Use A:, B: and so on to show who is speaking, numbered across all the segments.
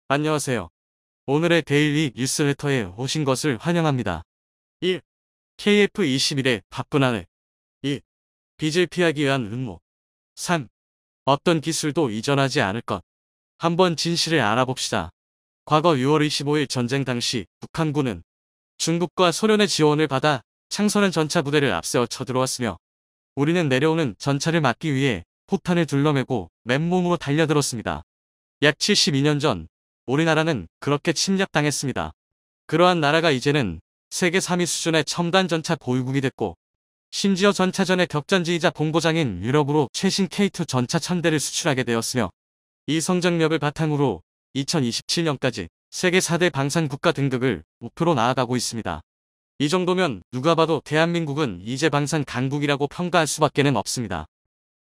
A: 안녕하세요. 오늘의 데일리 뉴스레터에 오신 것을 환영합니다. 1. KF21의 바쁜 한 해. 2. 빚을 피하기 위한 음모. 3. 어떤 기술도 이전하지 않을 것. 한번 진실을 알아봅시다. 과거 6월 25일 전쟁 당시 북한군은 중국과 소련의 지원을 받아 창설한 전차 부대를 앞세워 쳐들어왔으며 우리는 내려오는 전차를 막기 위해 포탄을 둘러매고 맨몸으로 달려들었습니다. 약 72년 전 우리나라는 그렇게 침략당했습니다. 그러한 나라가 이제는 세계 3위 수준의 첨단 전차 보유국이 됐고 심지어 전차전의 격전지이자 본고장인 유럽으로 최신 K2 전차 1000대를 수출하게 되었으며 이 성장력을 바탕으로 2027년까지 세계 4대 방산국가 등극을 목표로 나아가고 있습니다. 이 정도면 누가 봐도 대한민국은 이제 방산 강국이라고 평가할 수밖에는 없습니다.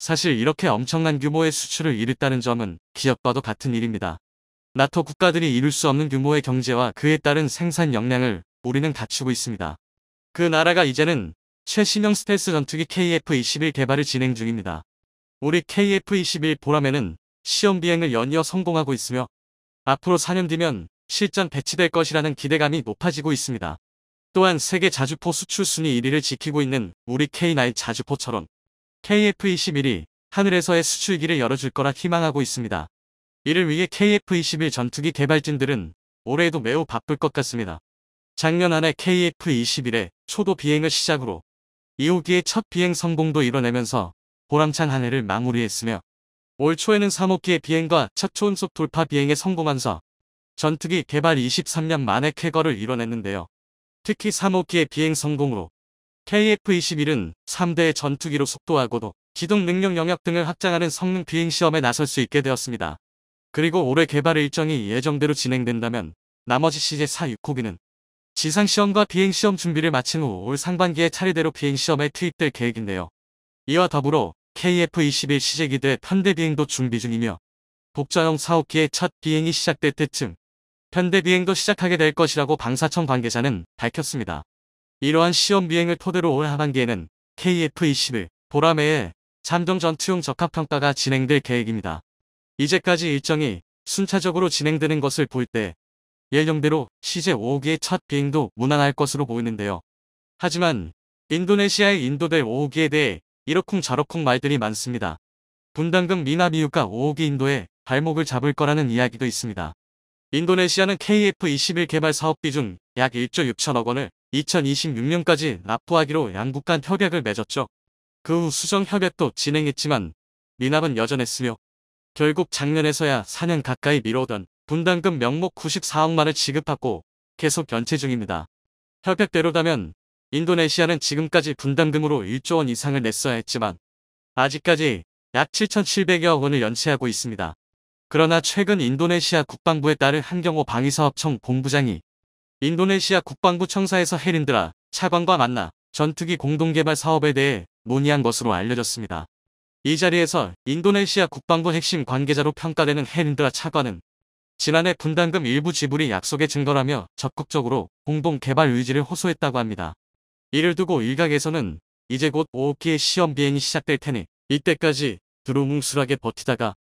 A: 사실 이렇게 엄청난 규모의 수출을 이뤘다는 점은 기업과도 같은 일입니다. 나토 국가들이 이룰 수 없는 규모의 경제와 그에 따른 생산 역량을 우리는 갖추고 있습니다. 그 나라가 이제는 최신형 스텔스 전투기 KF-21 개발을 진행 중입니다. 우리 KF-21 보라매는 시험 비행을 연이어 성공하고 있으며 앞으로 4년 뒤면 실전 배치될 것이라는 기대감이 높아지고 있습니다. 또한 세계 자주포 수출 순위 1위를 지키고 있는 우리 K9 자주포처럼 KF-21이 하늘에서의 수출기를 열어줄 거라 희망하고 있습니다. 이를 위해 KF-21 전투기 개발진들은 올해에도 매우 바쁠 것 같습니다. 작년 한 해 KF-21의 초도 비행을 시작으로 2호기의 첫 비행 성공도 이뤄내면서 보람찬 한 해를 마무리했으며 올 초에는 3호기의 비행과 첫 초음속 돌파 비행에 성공하면서 전투기 개발 23년 만에 쾌거를 이뤄냈는데요. 특히 3호기의 비행 성공으로 KF-21은 3대의 전투기로 속도하고도 기동 능력 영역 등을 확장하는 성능 비행 시험에 나설 수 있게 되었습니다. 그리고 올해 개발 일정이 예정대로 진행된다면 나머지 CJ-4 6호기는 지상시험과 비행시험 준비를 마친 후 올 상반기에 차례대로 비행시험에 투입될 계획인데요. 이와 더불어 KF-21 시제기대 편대 비행도 준비 중이며 독자형 4호기의 첫 비행이 시작될 때쯤 편대 비행도 시작하게 될 것이라고 방사청 관계자는 밝혔습니다. 이러한 시험 비행을 토대로 올 하반기에는 KF-21 보라매의 잠정 전투용 적합평가가 진행될 계획입니다. 이제까지 일정이 순차적으로 진행되는 것을 볼 때 예정대로 CJ-5호기의 첫 비행도 무난할 것으로 보이는데요. 하지만 인도네시아의 인도될 5호기에 대해 이러쿵저러쿵 말들이 많습니다. 분담금 미나미유가 5호기 인도에 발목을 잡을 거라는 이야기도 있습니다. 인도네시아는 KF-21 개발 사업비 중 약 1조 6천억 원을 2026년까지 납부하기로 양국 간 협약을 맺었죠. 그 후 수정 협약도 진행했지만 미납은 여전했으며 결국 작년에서야 4년 가까이 미뤄오던 분담금 명목 94억만을 지급받고 계속 연체 중입니다. 협약대로라면 인도네시아는 지금까지 분담금으로 1조 원 이상을 냈어야 했지만 아직까지 약 7,700여억 원을 연체하고 있습니다. 그러나 최근 인도네시아 국방부에 따른 한경호 방위사업청 본부장이 인도네시아 국방부 청사에서 헤린드라 차관과 만나 전투기 공동개발 사업에 대해 논의한 것으로 알려졌습니다. 이 자리에서 인도네시아 국방부 핵심 관계자로 평가되는 헤린드라 차관은 지난해 분담금 일부 지불이 약속의 증거라며 적극적으로 공동 개발 의지를 호소했다고 합니다. 이를 두고 일각에서는 이제 곧 5호기의 시험 비행이 시작될 테니 이때까지 두루뭉술하게 버티다가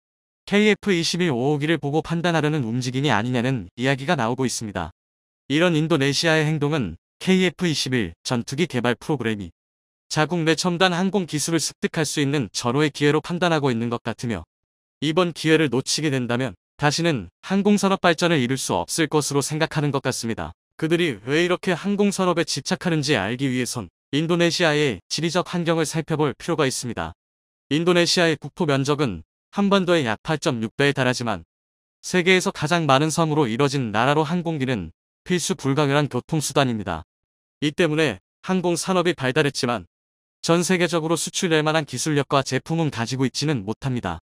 A: KF-21 5호기를 보고 판단하려는 움직임이 아니냐는 이야기가 나오고 있습니다. 이런 인도네시아의 행동은 KF-21 전투기 개발 프로그램이 자국 내 첨단 항공 기술을 습득할 수 있는 절호의 기회로 판단하고 있는 것 같으며 이번 기회를 놓치게 된다면 다시는 항공산업 발전을 이룰 수 없을 것으로 생각하는 것 같습니다. 그들이 왜 이렇게 항공산업에 집착하는지 알기 위해선 인도네시아의 지리적 환경을 살펴볼 필요가 있습니다. 인도네시아의 국토 면적은 한반도의 약 8.6배에 달하지만 세계에서 가장 많은 섬으로 이뤄진 나라로 항공기는 필수 불가결한 교통수단입니다. 이 때문에 항공산업이 발달했지만 전 세계적으로 수출될 만한 기술력과 제품은 가지고 있지는 못합니다.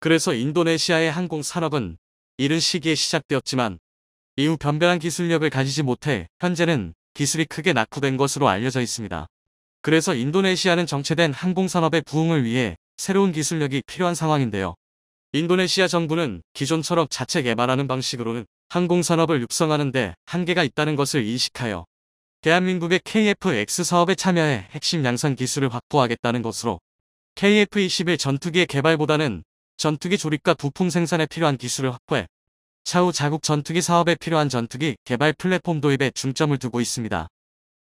A: 그래서 인도네시아의 항공산업은 이른 시기에 시작되었지만 이후 변변한 기술력을 가지지 못해 현재는 기술이 크게 낙후된 것으로 알려져 있습니다. 그래서 인도네시아는 정체된 항공산업의 부흥을 위해 새로운 기술력이 필요한 상황인데요. 인도네시아 정부는 기존처럼 자체 개발하는 방식으로는 항공산업을 육성하는 데 한계가 있다는 것을 인식하여 대한민국의 KF-X 사업에 참여해 핵심 양산 기술을 확보하겠다는 것으로 KF-21 전투기의 개발보다는 전투기 조립과 부품 생산에 필요한 기술을 확보해 차후 자국 전투기 사업에 필요한 전투기 개발 플랫폼 도입에 중점을 두고 있습니다.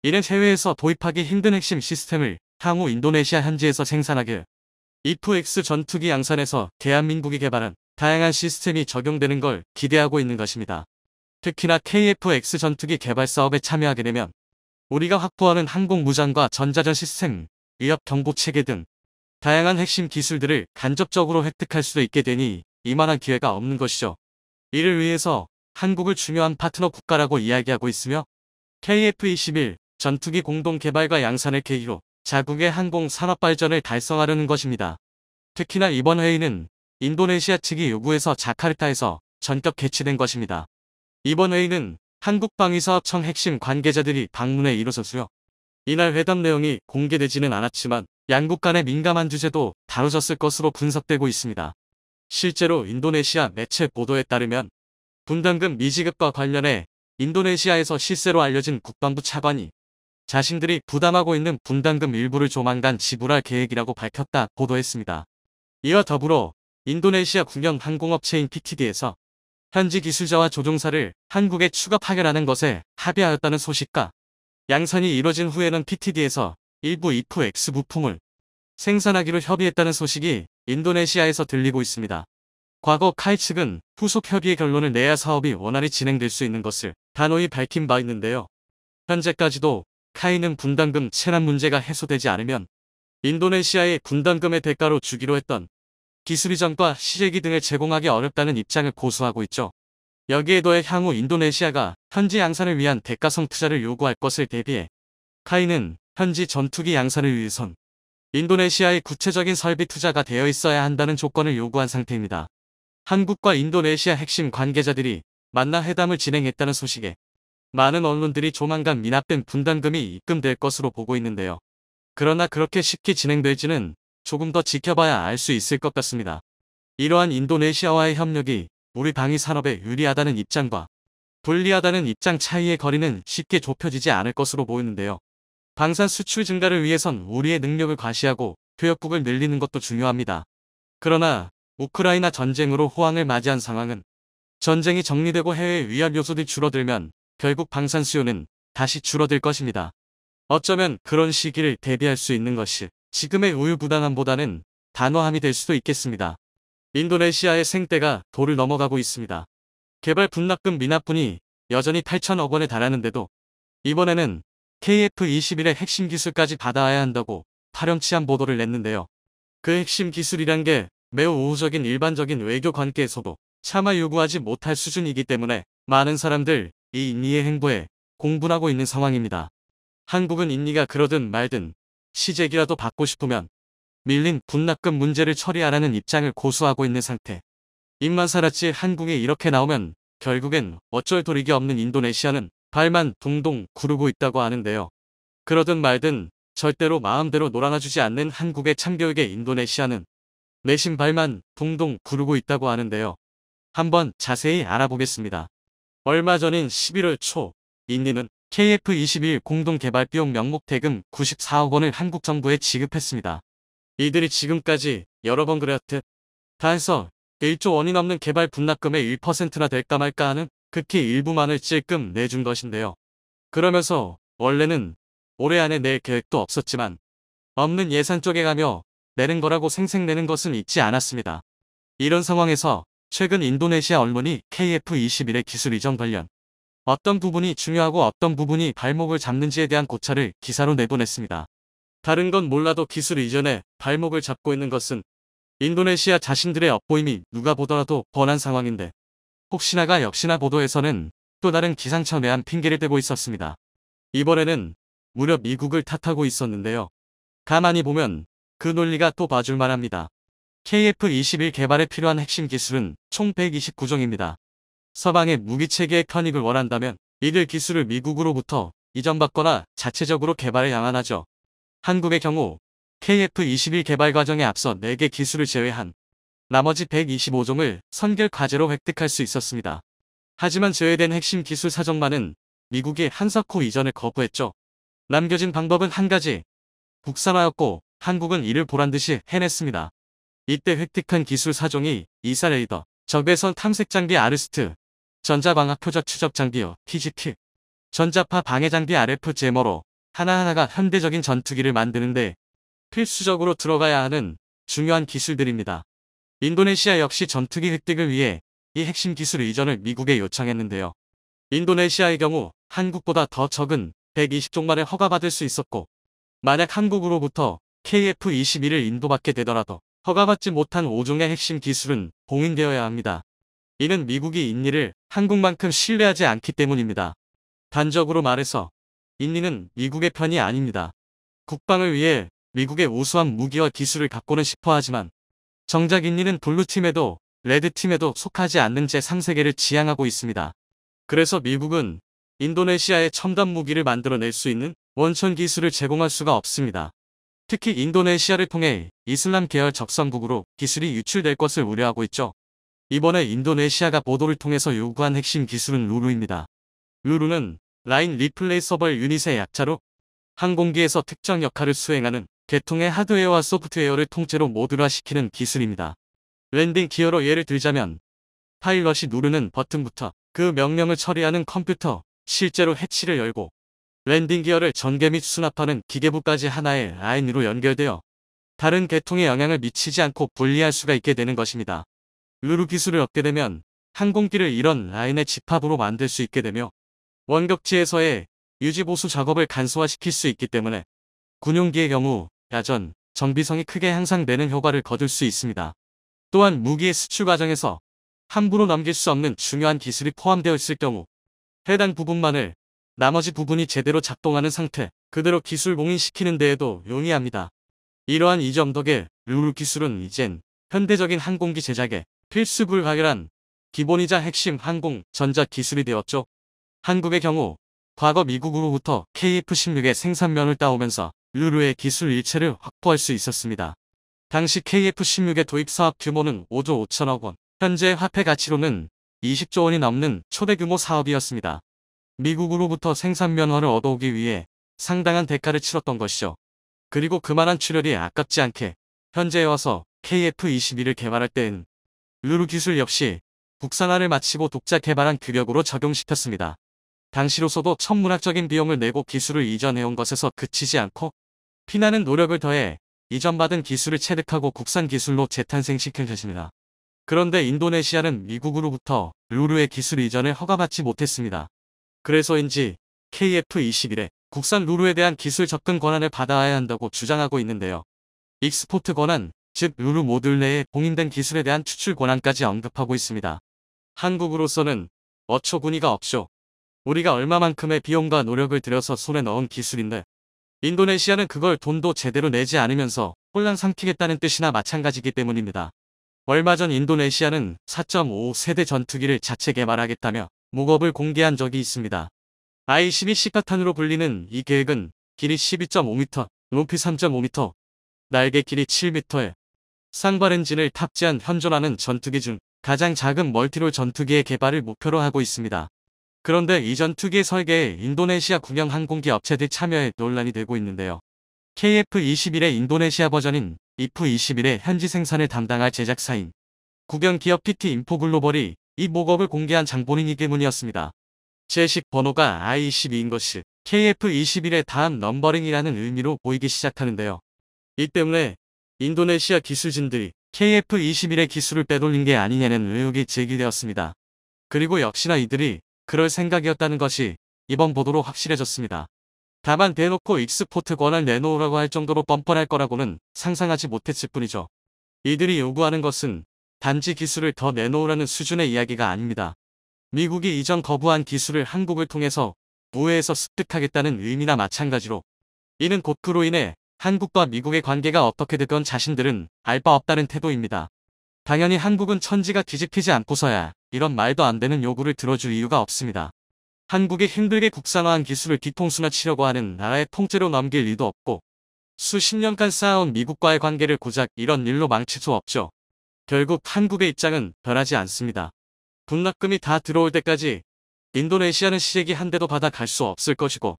A: 이는 해외에서 도입하기 힘든 핵심 시스템을 향후 인도네시아 현지에서 생산하길, 이프-X 전투기 양산에서 대한민국이 개발한 다양한 시스템이 적용되는 걸 기대하고 있는 것입니다. 특히나 KF-X 전투기 개발 사업에 참여하게 되면 우리가 확보하는 항공무장과 전자전 시스템, 위협 경보 체계 등 다양한 핵심 기술들을 간접적으로 획득할 수도 있게 되니 이만한 기회가 없는 것이죠. 이를 위해서 한국을 중요한 파트너 국가라고 이야기하고 있으며 KF-21 전투기 공동 개발과 양산을 계기로 자국의 항공 산업 발전을 달성하려는 것입니다. 특히나 이번 회의는 인도네시아 측이 요구해서 자카르타에서 전격 개최된 것입니다. 이번 회의는 한국방위사업청 핵심 관계자들이 방문해 이루어졌으며 이날 회담 내용이 공개되지는 않았지만 양국 간의 민감한 주제도 다뤄졌을 것으로 분석되고 있습니다. 실제로 인도네시아 매체 보도에 따르면 분담금 미지급과 관련해 인도네시아에서 실세로 알려진 국방부 차관이 자신들이 부담하고 있는 분담금 일부를 조만간 지불할 계획이라고 밝혔다 보도했습니다. 이와 더불어 인도네시아 국영 항공업체인 PTD에서 현지 기술자와 조종사를 한국에 추가 파견하는 것에 합의하였다는 소식과 양산이 이뤄진 후에는 PTD에서 일부 이프-X 부품을 생산하기로 협의했다는 소식이 인도네시아에서 들리고 있습니다. 과거 카이 측은 후속 협의의 결론을 내야 사업이 원활히 진행될 수 있는 것을 단호히 밝힌 바 있는데요. 현재까지도 카이는 분담금 체납 문제가 해소되지 않으면 인도네시아의 분담금의 대가로 주기로 했던 기술 이전과 시제기 등을 제공하기 어렵다는 입장을 고수하고 있죠. 여기에 더해 향후 인도네시아가 현지 양산을 위한 대가성 투자를 요구할 것을 대비해 카이는 현지 전투기 양산을 위해선 인도네시아의 구체적인 설비 투자가 되어 있어야 한다는 조건을 요구한 상태입니다. 한국과 인도네시아 핵심 관계자들이 만나 회담을 진행했다는 소식에 많은 언론들이 조만간 미납된 분담금이 입금될 것으로 보고 있는데요. 그러나 그렇게 쉽게 진행될지는 조금 더 지켜봐야 알 수 있을 것 같습니다. 이러한 인도네시아와의 협력이 우리 방위 산업에 유리하다는 입장과 불리하다는 입장 차이의 거리는 쉽게 좁혀지지 않을 것으로 보이는데요. 방산 수출 증가를 위해선 우리의 능력을 과시하고 교역국을 늘리는 것도 중요합니다. 그러나 우크라이나 전쟁으로 호황을 맞이한 상황은 전쟁이 정리되고 해외 위협 요소들이 줄어들면 결국 방산 수요는 다시 줄어들 것입니다. 어쩌면 그런 시기를 대비할 수 있는 것이 지금의 우유부단함보다는 단호함이 될 수도 있겠습니다. 인도네시아의 생떼가 도를 넘어가고 있습니다. 개발 분납금 미납분이 여전히 8천억 원에 달하는데도 이번에는 KF-21의 핵심 기술까지 받아야 한다고 파렴치한 보도를 냈는데요. 그 핵심 기술이란 게 매우 우호적인 일반적인 외교 관계에서도 차마 요구하지 못할 수준이기 때문에 많은 사람들 이 인리의 행보에 공분하고 있는 상황입니다. 한국은 인리가 그러든 말든 시제기라도 받고 싶으면 밀린 분납금 문제를 처리하라는 입장을 고수하고 있는 상태. 입만 살았지 한국이 이렇게 나오면 결국엔 어쩔 도리가 없는 인도네시아는 발만 동동 구르고 있다고 하는데요. 그러든 말든 절대로 마음대로 놀아나주지 않는 한국의 참교육에 인도네시아는 내심 발만 동동 구르고 있다고 하는데요. 한번 자세히 알아보겠습니다. 얼마 전인 11월 초 인리는 KF-21 공동개발 비용 명목 대금 94억 원을 한국 정부에 지급했습니다. 이들이 지금까지 여러 번 그랬듯 다 해서 1조 원이 넘는 개발 분납금의 1%나 될까 말까 하는 극히 일부만을 찔끔 내준 것인데요. 그러면서 원래는 올해 안에 낼 계획도 없었지만 없는 예산 쪼개가며 내는 거라고 생색내는 것은 잊지 않았습니다. 이런 상황에서 최근 인도네시아 언론이 KF-21의 기술 이전 관련 어떤 부분이 중요하고 어떤 부분이 발목을 잡는지에 대한 고찰을 기사로 내보냈습니다. 다른 건 몰라도 기술 이전에 발목을 잡고 있는 것은 인도네시아 자신들의 엿보임이 누가 보더라도 뻔한 상황인데 혹시나가 역시나 보도에서는 또 다른 기상천외한 핑계를 대고 있었습니다. 이번에는 무려 미국을 탓하고 있었는데요. 가만히 보면 그 논리가 또 봐줄만 합니다. KF-21 개발에 필요한 핵심 기술은 총 129종입니다. 서방의 무기체계의 편입을 원한다면 이들 기술을 미국으로부터 이전받거나 자체적으로 개발에 양안하죠. 한국의 경우 KF-21 개발 과정에 앞서 4개 기술을 제외한 나머지 125종을 선결 과제로 획득할 수 있었습니다. 하지만 제외된 핵심 기술 사정만은 미국이 한사코 이전을 거부했죠. 남겨진 방법은 한 가지, 국산화였고 한국은 이를 보란듯이 해냈습니다. 이때 획득한 기술 사종이 이사 레이더, 적외선 탐색 장비 아르스트, 전자광학 표적 추적 장비 TGT, 전자파 방해 장비 RF 제머로 하나하나가 현대적인 전투기를 만드는데 필수적으로 들어가야 하는 중요한 기술들입니다. 인도네시아 역시 전투기 획득을 위해 이 핵심 기술 이전을 미국에 요청했는데요. 인도네시아의 경우 한국보다 더 적은 120종만을 허가받을 수 있었고, 만약 한국으로부터 KF-21을 인도받게 되더라도 허가받지 못한 5종의 핵심 기술은 봉인되어야 합니다. 이는 미국이 인리를 한국만큼 신뢰하지 않기 때문입니다. 단적으로 말해서 인리는 미국의 편이 아닙니다. 국방을 위해 미국의 우수한 무기와 기술을 갖고는 싶어 하지만 정작 인리는 블루팀에도 레드팀에도 속하지 않는 제3세계를 지향하고 있습니다. 그래서 미국은 인도네시아에 첨단 무기를 만들어낼 수 있는 원천 기술을 제공할 수가 없습니다. 특히 인도네시아를 통해 이슬람 계열 적성국으로 기술이 유출될 것을 우려하고 있죠. 이번에 인도네시아가 보도를 통해서 요구한 핵심 기술은 루루입니다. 루루는 라인 리플레이서블 유닛의 약자로 항공기에서 특정 역할을 수행하는 계통의 하드웨어와 소프트웨어를 통째로 모듈화시키는 기술입니다. 랜딩 기어로 예를 들자면 파일럿이 누르는 버튼부터 그 명령을 처리하는 컴퓨터, 실제로 해치를 열고 랜딩 기어를 전개 및 수납하는 기계부까지 하나의 라인으로 연결되어 다른 계통에 영향을 미치지 않고 분리할 수가 있게 되는 것입니다. 루루 기술을 얻게 되면 항공기를 이런 라인의 집합으로 만들 수 있게 되며 원격지에서의 유지보수 작업을 간소화시킬 수 있기 때문에 군용기의 경우 야전, 정비성이 크게 향상되는 효과를 거둘 수 있습니다. 또한 무기의 수출 과정에서 함부로 넘길 수 없는 중요한 기술이 포함되어 있을 경우 해당 부분만을 나머지 부분이 제대로 작동하는 상태 그대로 기술 봉인시키는 데에도 용이합니다. 이러한 이 점 덕에 루루 기술은 이젠 현대적인 항공기 제작에 필수 불가결한 기본이자 핵심 항공 전자 기술이 되었죠. 한국의 경우 과거 미국으로부터 KF-16의 생산면을 따오면서 루루의 기술 일체를 확보할 수 있었습니다. 당시 KF-16의 도입 사업 규모는 5조 5천억 원, 현재 화폐 가치로는 20조 원이 넘는 초대 규모 사업이었습니다. 미국으로부터 생산면허를 얻어오기 위해 상당한 대가를 치렀던 것이죠. 그리고 그만한 출혈이 아깝지 않게 현재에 와서 KF-21을 개발할 때엔 루루 기술 역시 국산화를 마치고 독자 개발한 규격으로 적용시켰습니다. 당시로서도 천문학적인 비용을 내고 기술을 이전해온 것에서 그치지 않고 피나는 노력을 더해 이전받은 기술을 체득하고 국산 기술로 재탄생시킨 것입니다. 그런데 인도네시아는 미국으로부터 루루의 기술 이전을 허가받지 못했습니다. 그래서인지 KF-21에 국산 루루에 대한 기술 접근 권한을 받아야 한다고 주장하고 있는데요. 익스포트 권한, 즉 루루 모듈 내에 봉인된 기술에 대한 추출 권한까지 언급하고 있습니다. 한국으로서는 어처구니가 없죠. 우리가 얼마만큼의 비용과 노력을 들여서 손에 넣은 기술인데 인도네시아는 그걸 돈도 제대로 내지 않으면서 홀랑 삼키겠다는 뜻이나 마찬가지이기 때문입니다. 얼마 전 인도네시아는 4.5 세대 전투기를 자체 개발하겠다며 무겁을 공개한 적이 있습니다. I-12 시카탄으로 불리는 이 계획은 길이 12.5m, 높이 3.5m, 날개 길이 7m에 쌍발 엔진을 탑재한 현존하는 전투기 중 가장 작은 멀티롤 전투기의 개발을 목표로 하고 있습니다. 그런데 이 전투기의 설계에 인도네시아 국영 항공기 업체들 참여에 논란이 되고 있는데요. KF-21의 인도네시아 버전인 IF-21의 현지 생산을 담당할 제작사인 국영 기업 PT 인포글로벌이 이 목업을 공개한 장본인이 때문이었습니다. 제식 번호가 I-22인 것이 KF-21의 다음 넘버링이라는 의미로 보이기 시작하는데요. 이 때문에 인도네시아 기술진들이 KF-21의 기술을 빼돌린 게 아니냐는 의혹이 제기되었습니다. 그리고 역시나 이들이 그럴 생각이었다는 것이 이번 보도로 확실해졌습니다. 다만 대놓고 익스포트 권한을 내놓으라고 할 정도로 뻔뻔할 거라고는 상상하지 못했을 뿐이죠. 이들이 요구하는 것은 단지 기술을 더 내놓으라는 수준의 이야기가 아닙니다. 미국이 이전 거부한 기술을 한국을 통해서 우회해서 습득하겠다는 의미나 마찬가지로 이는 곧 그로 인해 한국과 미국의 관계가 어떻게 되건 자신들은 알 바 없다는 태도입니다. 당연히 한국은 천지가 뒤집히지 않고서야 이런 말도 안 되는 요구를 들어줄 이유가 없습니다. 한국이 힘들게 국산화한 기술을 뒤통수나 치려고 하는 나라의 통째로 넘길 리도 없고 수십 년간 쌓아온 미국과의 관계를 고작 이런 일로 망칠 수 없죠. 결국 한국의 입장은 변하지 않습니다. 분납금이 다 들어올 때까지 인도네시아는 시제기 한 대도 받아 갈 수 없을 것이고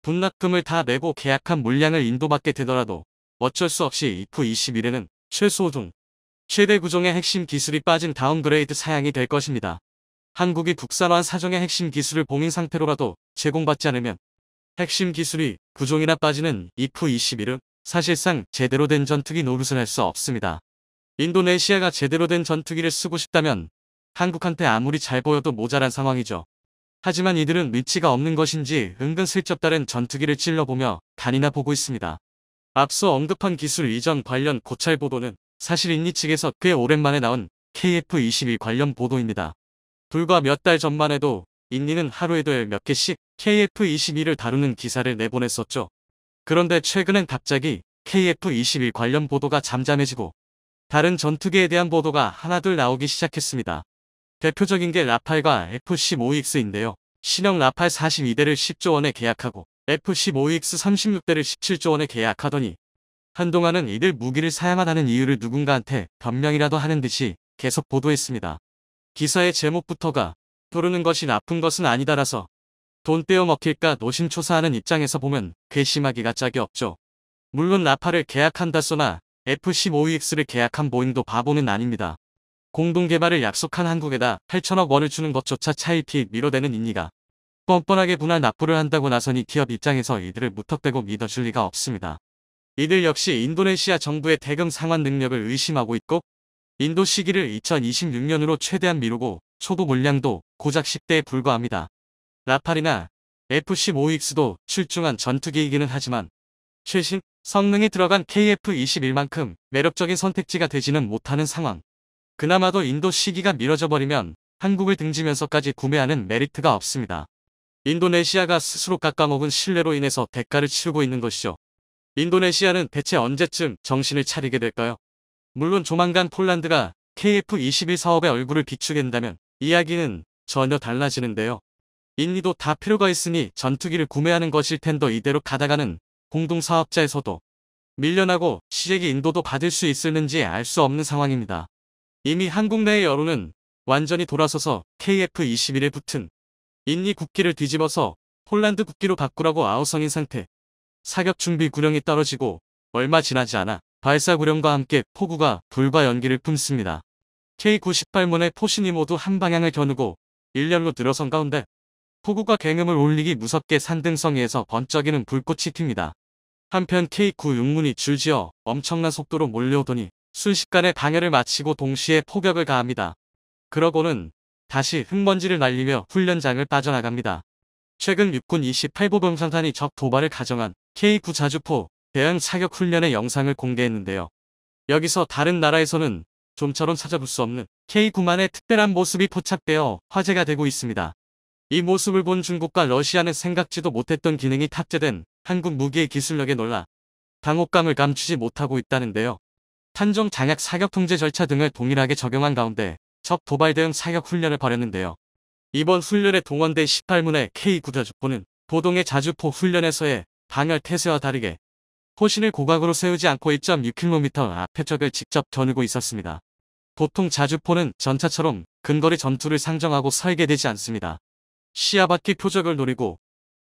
A: 분납금을 다 내고 계약한 물량을 인도받게 되더라도 어쩔 수 없이 IF-21에는 최소 중 최대 구종의 핵심 기술이 빠진 다운그레이드 사양이 될 것입니다. 한국이 국산화한 사정의 핵심 기술을 봉인 상태로라도 제공받지 않으면 핵심 기술이 구종이나 빠지는 이프-21은 사실상 제대로 된 전투기 노릇을 할 수 없습니다. 인도네시아가 제대로 된 전투기를 쓰고 싶다면 한국한테 아무리 잘 보여도 모자란 상황이죠. 하지만 이들은 위치가 없는 것인지 은근슬쩍 다른 전투기를 찔러보며 간이나 보고 있습니다. 앞서 언급한 기술 이전 관련 고찰 보도는 사실 인니 측에서 꽤 오랜만에 나온 KF-21 관련 보도입니다. 불과 몇 달 전만 해도 인니는 하루에도 몇 개씩 KF-21을 다루는 기사를 내보냈었죠. 그런데 최근엔 갑자기 KF-21 관련 보도가 잠잠해지고 다른 전투기에 대한 보도가 하나둘 나오기 시작했습니다. 대표적인 게 라팔과 F-15X인데요. 신형 라팔 42대를 10조 원에 계약하고 F-15X 36대를 17조 원에 계약하더니 한동안은 이들 무기를 사양하다는 이유를 누군가한테 변명이라도 하는 듯이 계속 보도했습니다. 기사의 제목부터가 부르는 것이 나쁜 것은 아니다라서 돈 떼어 먹힐까 노심초사하는 입장에서 보면 괘씸하기가 짝이 없죠. 물론 라팔을 계약한다 쏘나 F-15X를 계약한 보잉도 바보는 아닙니다. 공동개발을 약속한 한국에다 8천억 원을 주는 것조차 차일피 밀어대는 인니가 뻔뻔하게 분할 납부를 한다고 나서니 기업 입장에서 이들을 무턱대고 믿어줄 리가 없습니다. 이들 역시 인도네시아 정부의 대금 상환 능력을 의심하고 있고 인도 시기를 2026년으로 최대한 미루고 초도 물량도 고작 10대에 불과합니다. 라팔이나 F-15X도 출중한 전투기이기는 하지만 최신 성능이 들어간 KF-21만큼 매력적인 선택지가 되지는 못하는 상황. 그나마도 인도 시기가 미뤄져 버리면 한국을 등지면서까지 구매하는 메리트가 없습니다. 인도네시아가 스스로 깎아먹은 신뢰로 인해서 대가를 치르고 있는 것이죠. 인도네시아는 대체 언제쯤 정신을 차리게 될까요? 물론 조만간 폴란드가 KF-21 사업에 얼굴을 비추겠다면 이야기는 전혀 달라지는데요. 인니도 다 필요가 있으니 전투기를 구매하는 것일 텐데 이대로 가다가는 공동사업자에서도 밀려나고 시액이 인도도 받을 수 있을는지 알 수 없는 상황입니다. 이미 한국 내의 여론은 완전히 돌아서서 KF-21에 붙은 인니 국기를 뒤집어서 폴란드 국기로 바꾸라고 아우성인 상태. 사격 준비 구령이 떨어지고 얼마 지나지 않아 발사 구령과 함께 포구가 불과 연기를 뿜습니다. K-98문의 포신이 모두 한 방향을 겨누고 일렬로 들어선 가운데 포구가 굉음을 울리기 무섭게 산등성이에서 번쩍이는 불꽃이 튑니다. 한편 K-96문이 줄지어 엄청난 속도로 몰려오더니 순식간에 방해를 마치고 동시에 포격을 가합니다. 그러고는 다시 흙먼지를 날리며 훈련장을 빠져나갑니다. 최근 육군 28보 병사단이 적 도발을 가정한 K-9 자주포 대응 사격 훈련의 영상을 공개했는데요. 여기서 다른 나라에서는 좀처럼 찾아볼 수 없는 K-9만의 특별한 모습이 포착되어 화제가 되고 있습니다. 이 모습을 본 중국과 러시아는 생각지도 못했던 기능이 탑재된 한국 무기의 기술력에 놀라 당혹감을 감추지 못하고 있다는데요. 탄종 장약 사격 통제 절차 등을 동일하게 적용한 가운데 적 도발 대응 사격 훈련을 벌였는데요. 이번 훈련에 동원된 18문의 K-9 자주포는 보동의 자주포 훈련에서의 방열 태세와 다르게 포신을 고각으로 세우지 않고 1.6km 앞에 적을 직접 겨누고 있었습니다. 보통 자주포는 전차처럼 근거리 전투를 상정하고 설계되지 않습니다. 시야받기 표적을 노리고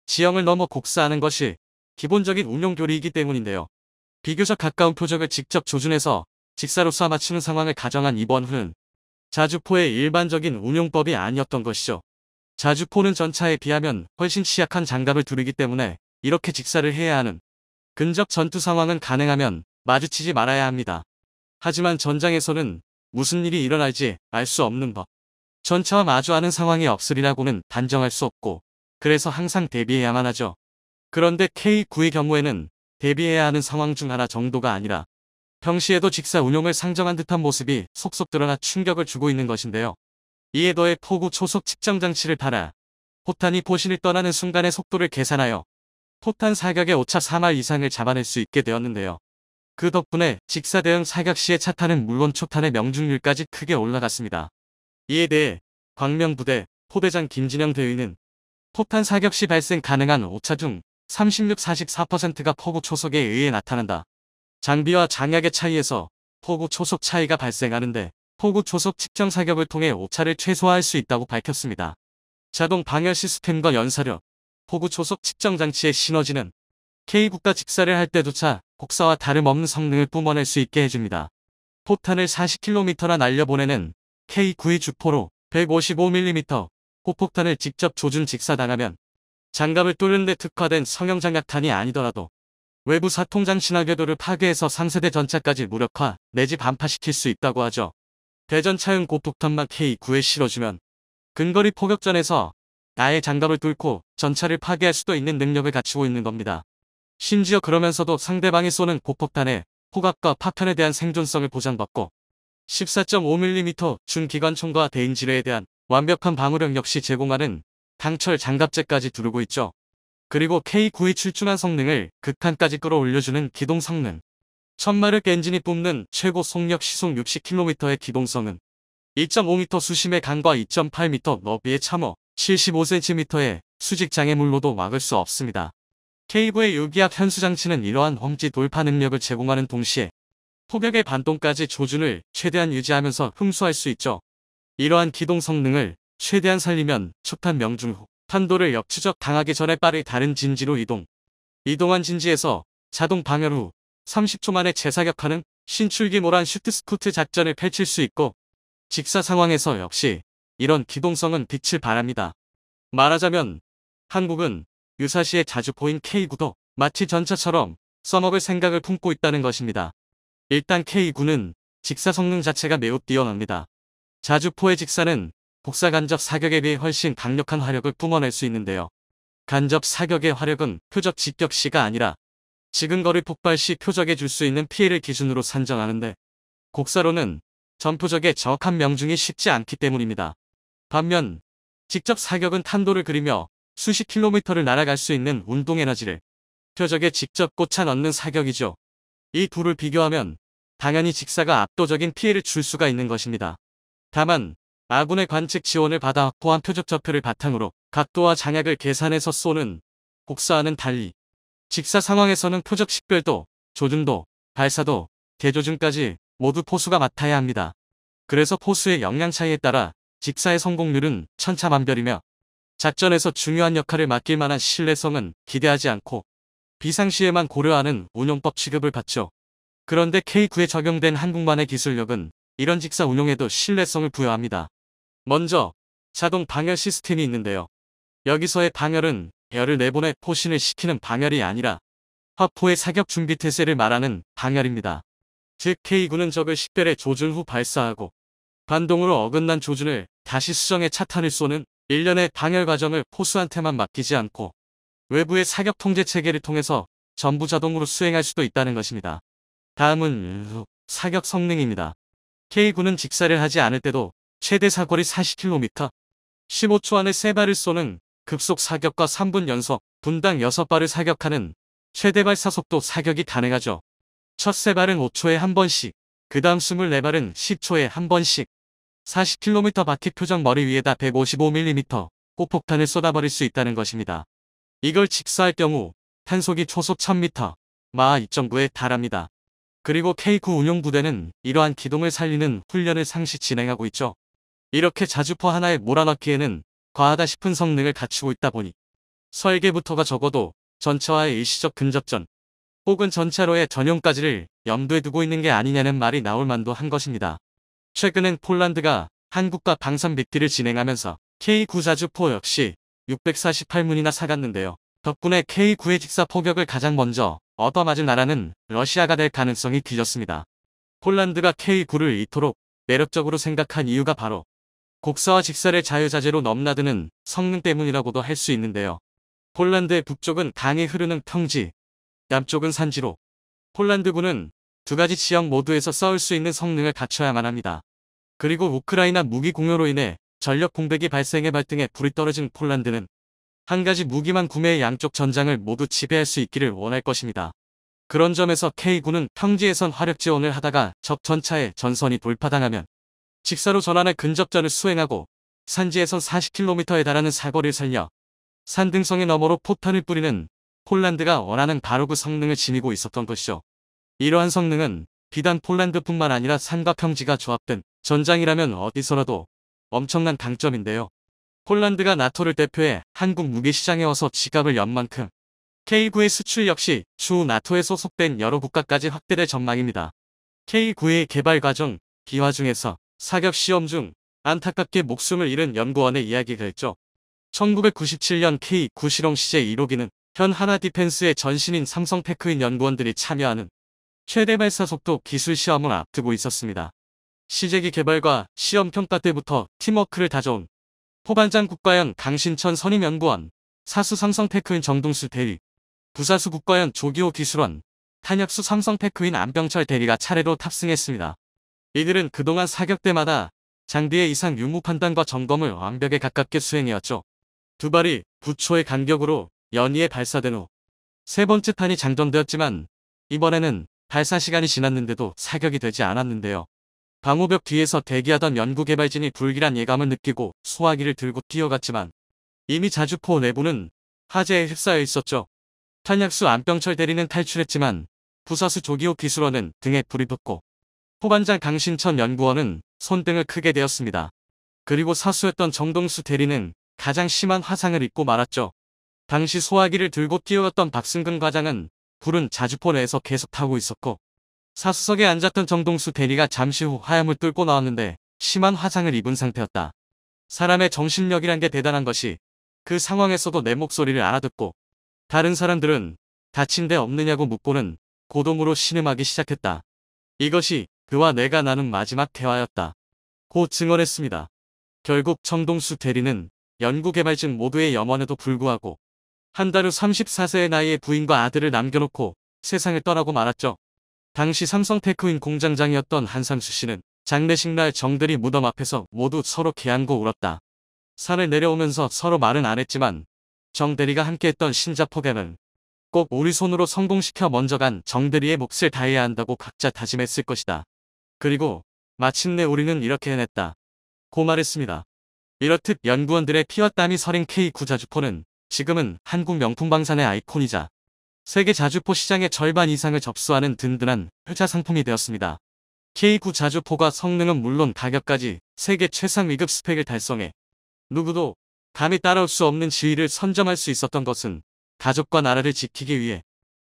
A: 지형을 넘어 곡사하는 것이 기본적인 운용 교리이기 때문인데요. 비교적 가까운 표적을 직접 조준해서 직사로 쏴 맞추는 상황을 가정한 이번 훈은 자주포의 일반적인 운용법이 아니었던 것이죠. 자주포는 전차에 비하면 훨씬 취약한 장갑을 두르기 때문에 이렇게 직사를 해야 하는 근접 전투 상황은 가능하면 마주치지 말아야 합니다. 하지만 전장에서는 무슨 일이 일어날지 알 수 없는 법. 전차와 마주하는 상황이 없으리라고는 단정할 수 없고 그래서 항상 대비해야만 하죠. 그런데 K-9의 경우에는 대비해야 하는 상황 중 하나 정도가 아니라 평시에도 직사 운용을 상정한 듯한 모습이 속속 드러나 충격을 주고 있는 것인데요. 이에 더해 포구 초속 측정 장치를 달아 포탄이 포신을 떠나는 순간의 속도를 계산하여 포탄 사격의 오차 3할 이상을 잡아낼 수 있게 되었는데요. 그 덕분에 직사 대응 사격 시의 차탄은 물론 초탄의 명중률까지 크게 올라갔습니다. 이에 대해 광명부대 포대장 김진영 대위는 포탄 사격 시 발생 가능한 오차 중 36-44%가 포구 초속에 의해 나타난다. 장비와 장약의 차이에서 포구 초속 차이가 발생하는데 포구 초속 측정 사격을 통해 오차를 최소화할 수 있다고 밝혔습니다. 자동 방열 시스템과 연사력, 포구 초속 측정 장치의 시너지는 K-9가 직사를 할 때조차 곡사와 다름없는 성능을 뿜어낼 수 있게 해줍니다. 포탄을 40km나 날려보내는 K-9의 주포로 155mm 포폭탄을 직접 조준 직사당하면 장갑을 뚫는 데 특화된 성형 장약탄이 아니더라도 외부 사통장 신화궤도를 파괴해서 상세대 전차까지 무력화 내지 반파시킬 수 있다고 하죠. 대전차용 고폭탄만 K9에 실어주면 근거리 포격전에서 아예 장갑을 뚫고 전차를 파괴할 수도 있는 능력을 갖추고 있는 겁니다. 심지어 그러면서도 상대방이 쏘는 고폭탄의 포각과 파편에 대한 생존성을 보장받고 14.5mm 중기관총과 대인지뢰에 대한 완벽한 방어력 역시 제공하는 강철 장갑제까지 두르고 있죠. 그리고 K9의 출중한 성능을 극한까지 끌어올려주는 기동 성능. 1000마력 엔진이 뿜는 최고 속력 시속 60km의 기동성은 2.5m 수심의 강과 2.8m 너비의 참호, 75cm의 수직 장애물로도 막을 수 없습니다. K9의 유기압 현수 장치는 이러한 험지 돌파 능력을 제공하는 동시에 포격의 반동까지 조준을 최대한 유지하면서 흡수할 수 있죠. 이러한 기동 성능을 최대한 살리면 초탄 명중 후 탄도를 역추적 당하기 전에 빠르게 다른 진지로 이동한 진지에서 자동 방열 후 30초 만에 재사격하는 신출기 모란 슈트스쿠트 작전을 펼칠 수 있고 직사 상황에서 역시 이런 기동성은 빛을 발합니다. 말하자면 한국은 유사시에 자주 보인 K9도 마치 전차처럼 써먹을 생각을 품고 있다는 것입니다. 일단 K9는 직사 성능 자체가 매우 뛰어납니다. 자주포의 직사는 복사 간접 사격에 비해 훨씬 강력한 화력을 뿜어낼 수 있는데요. 간접 사격의 화력은 표적 직격 시가 아니라 지근거리 폭발 시 표적에 줄 수 있는 피해를 기준으로 산정하는데 곡사로는 전표적의 정확한 명중이 쉽지 않기 때문입니다. 반면 직접 사격은 탄도를 그리며 수십 킬로미터를 날아갈 수 있는 운동에너지를 표적에 직접 꽂아 넣는 사격이죠. 이 둘을 비교하면 당연히 직사가 압도적인 피해를 줄 수가 있는 것입니다. 다만 아군의 관측 지원을 받아 확보한 표적 좌표를 바탕으로 각도와 장약을 계산해서 쏘는 곡사와는 달리 직사 상황에서는 표적 식별도, 조준도, 발사도, 대조준까지 모두 포수가 맡아야 합니다. 그래서 포수의 역량 차이에 따라 직사의 성공률은 천차만별이며 작전에서 중요한 역할을 맡길 만한 신뢰성은 기대하지 않고 비상시에만 고려하는 운용법 취급을 받죠. 그런데 K9에 적용된 한국만의 기술력은 이런 직사 운용에도 신뢰성을 부여합니다. 먼저 자동 방열 시스템이 있는데요. 여기서의 방열은 열을 내보내 포신을 시키는 방열이 아니라 화포의 사격 준비 태세를 말하는 방열입니다. 즉 K9는 적을 식별해 조준 후 발사하고 반동으로 어긋난 조준을 다시 수정해 차탄을 쏘는 일련의 방열 과정을 포수한테만 맡기지 않고 외부의 사격 통제 체계를 통해서 전부 자동으로 수행할 수도 있다는 것입니다. 다음은 사격 성능입니다. K9는 직사를 하지 않을 때도 최대 사거리 40km, 15초 안에 3발을 쏘는 급속 사격과 3분 연속, 분당 6발을 사격하는 최대 발사속도 사격이 가능하죠. 첫 3발은 5초에 한 번씩, 그 다음 24발은 10초에 한 번씩, 40km 바퀴 표적 머리 위에다 155mm 포폭탄을 쏟아버릴 수 있다는 것입니다. 이걸 직사할 경우 탄속이 초속 1000m, 마하 2.9에 달합니다. 그리고 K9 운용부대는 이러한 기동을 살리는 훈련을 상시 진행하고 있죠. 이렇게 자주포 하나에 몰아넣기에는 과하다 싶은 성능을 갖추고 있다 보니 설계부터가 적어도 전차와의 일시적 근접전 혹은 전차로의 전용까지를 염두에 두고 있는 게 아니냐는 말이 나올 만도 한 것입니다. 최근엔 폴란드가 한국과 방산 빅딜을 진행하면서 K9 자주포 역시 648문이나 사갔는데요. 덕분에 K9의 직사 포격을 가장 먼저 얻어맞은 나라는 러시아가 될 가능성이 길었습니다. 폴란드가 K9를 이토록 매력적으로 생각한 이유가 바로 곡사와 직사를 자유자재로 넘나드는 성능 때문이라고도 할 수 있는데요. 폴란드의 북쪽은 강이 흐르는 평지, 남쪽은 산지로 폴란드군은 두 가지 지역 모두에서 싸울 수 있는 성능을 갖춰야만 합니다. 그리고 우크라이나 무기 공여로 인해 전력 공백이 발생해 발등에 불이 떨어진 폴란드는 한 가지 무기만 구매해 양쪽 전장을 모두 지배할 수 있기를 원할 것입니다. 그런 점에서 K9는 평지에선 화력 지원을 하다가 적 전차의 전선이 돌파당하면 직사로 전환해 근접전을 수행하고 산지에선 40km에 달하는 사거리를 살려 산등성의 너머로 포탄을 뿌리는 폴란드가 원하는 바로 그 성능을 지니고 있었던 것이죠. 이러한 성능은 비단 폴란드뿐만 아니라 산과 평지가 조합된 전장이라면 어디서라도 엄청난 강점인데요. 폴란드가 나토를 대표해 한국 무기시장에 어서 지갑을 연 만큼 K9의 수출 역시 추후 나토에 소속된 여러 국가까지 확대될 전망입니다. K9의 개발 과정, 비화 중에서 사격 시험 중 안타깝게 목숨을 잃은 연구원의 이야기가 있죠. 1997년 K9 실험 시제 1호기는 현 하나디펜스의 전신인 삼성테크인 연구원들이 참여하는 최대 발사 속도 기술 시험을 앞두고 있었습니다. 시제기 개발과 시험 평가 때부터 팀워크를 다져온 포반장 국과연 강신천 선임연구원, 사수 삼성테크인 정동수 대리, 부사수 국과연 조기호 기술원, 탄약수 삼성테크인 안병철 대리가 차례로 탑승했습니다. 이들은 그동안 사격 때마다 장비의 이상 유무 판단과 점검을 완벽에 가깝게 수행해왔죠. 두 발이 9초의 간격으로 연이에 발사된 후 세 번째 탄이 장전되었지만 이번에는 발사 시간이 지났는데도 사격이 되지 않았는데요. 방호벽 뒤에서 대기하던 연구개발진이 불길한 예감을 느끼고 소화기를 들고 뛰어갔지만 이미 자주포 내부는 화재에 휩싸여 있었죠. 탄약수 안병철 대리는 탈출했지만 부사수 조기호 기술원은 등에 불이 붙고 포반장 강신천 연구원은 손등을 크게 대었습니다. 그리고 사수였던 정동수 대리는 가장 심한 화상을 입고 말았죠. 당시 소화기를 들고 뛰어갔던 박승근 과장은 불은 자주포 내에서 계속 타고 있었고 사수석에 앉았던 정동수 대리가 잠시 후 하염을 뚫고 나왔는데 심한 화상을 입은 상태였다. 사람의 정신력이란 게 대단한 것이 그 상황에서도 내 목소리를 알아듣고 다른 사람들은 다친 데 없느냐고 묻고는 고동으로 신음하기 시작했다. 이것이 그와 내가 나눈 마지막 대화였다. 고 증언했습니다. 결국 정동수 대리는 연구개발진 모두의 염원에도 불구하고 한 달 후 34세의 나이에 부인과 아들을 남겨놓고 세상을 떠나고 말았죠. 당시 삼성테크인 공장장이었던 한상수 씨는 장례식 날 정대리 무덤 앞에서 모두 서로 개안고 울었다. 산을 내려오면서 서로 말은 안 했지만 정대리가 함께했던 신자포개는 꼭 우리 손으로 성공시켜 먼저 간 정대리의 몫을 다해야 한다고 각자 다짐했을 것이다. 그리고 마침내 우리는 이렇게 해냈다. 고 말했습니다. 이렇듯 연구원들의 피와 땀이 서린 K9 자주포는 지금은 한국 명품 방산의 아이콘이자 세계 자주포 시장의 절반 이상을 접수하는 든든한 효자 상품이 되었습니다. K9 자주포가 성능은 물론 가격까지 세계 최상 위급 스펙을 달성해 누구도 감히 따라올 수 없는 지위를 선점할 수 있었던 것은 가족과 나라를 지키기 위해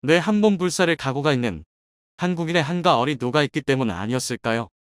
A: 내 한 몸 불사를 각오가 있는 한국인의 한과 얼이 녹아있기 때문 아니었을까요?